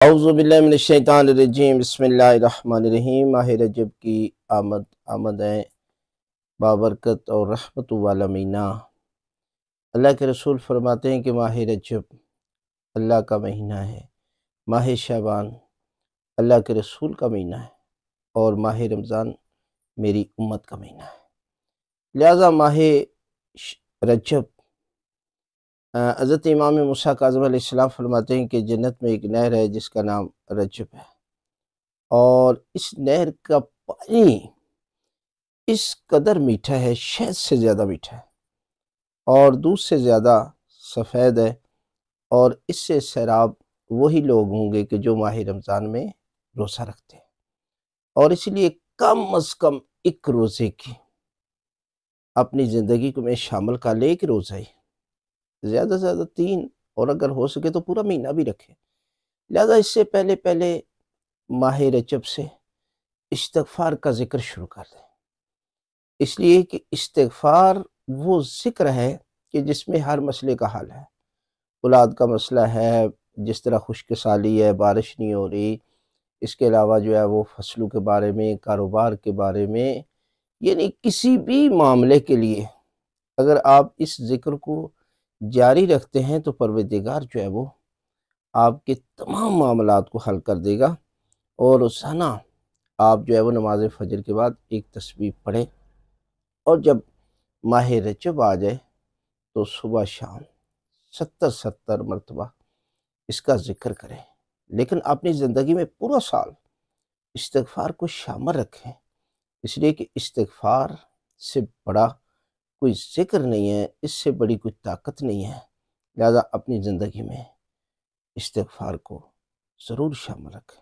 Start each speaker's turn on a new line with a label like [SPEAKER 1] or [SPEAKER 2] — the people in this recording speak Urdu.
[SPEAKER 1] اعوذ باللہ من الشیطان الرجیم، بسم اللہ الرحمن الرحیم۔ ماہ رجب کی آمد ہے، بابرکت اور رحمت والا مہینہ۔ اللہ کے رسول فرماتے ہیں کہ ماہ رجب اللہ کا مہینہ ہے، ماہ شعبان اللہ کے رسول کا مہینہ ہے، اور ماہ رمضان میری امت کا مہینہ ہے۔ لہذا ماہ رجب حضرت امام موسیٰ کاظم علیہ السلام فرماتے ہیں کہ جنت میں ایک نہر ہے جس کا نام رجب ہے، اور اس نہر کا پانی اس قدر میٹھا ہے، شہد سے زیادہ میٹھا ہے اور دودھ سے زیادہ سفید ہے، اور اس سے سیراب وہی لوگ ہوں گے کہ جو ماہ رمضان میں روزہ رکھتے ہیں، اور اس لیے کم از کم ایک روزے کی اپنی زندگی کو میں شامل کر لے، ایک روزہ ہی، زیادہ سے زیادہ 3، اور اگر ہو سکے تو پورا مہینہ بھی رکھے۔ لہذا اس سے پہلے ماہ رجب سے استغفار کا ذکر شروع کر دیں، اس لیے کہ استغفار وہ ذکر ہے کہ جس میں ہر مسئلے کا حل ہے۔ اولاد کا مسئلہ ہے، جس طرح خشک سالی ہے، بارش نہیں ہو رہی، اس کے علاوہ جو ہے وہ فصلوں کے بارے میں، کاروبار کے بارے میں، یعنی کسی بھی معاملے کے لیے اگر آپ اس ذکر کو جاری رکھتے ہیں تو پروردگار جو ہے وہ آپ کے تمام معاملات کو حل کر دے گا۔ اور روزانہ آپ جو ہے وہ نماز فجر کے بعد ایک تسبیح پڑھیں، اور جب ماہ رجب آ جائے تو صبح شام 70 مرتبہ اس کا ذکر کریں، لیکن اپنی زندگی میں پورا سال استغفار کو شامل رکھیں، اس لیے کہ استغفار سے بڑا کوئی ذکر نہیں ہے، اس سے بڑی کوئی طاقت نہیں ہے۔ لہذا اپنی زندگی میں استغفار کو ضرور شامل رکھیں۔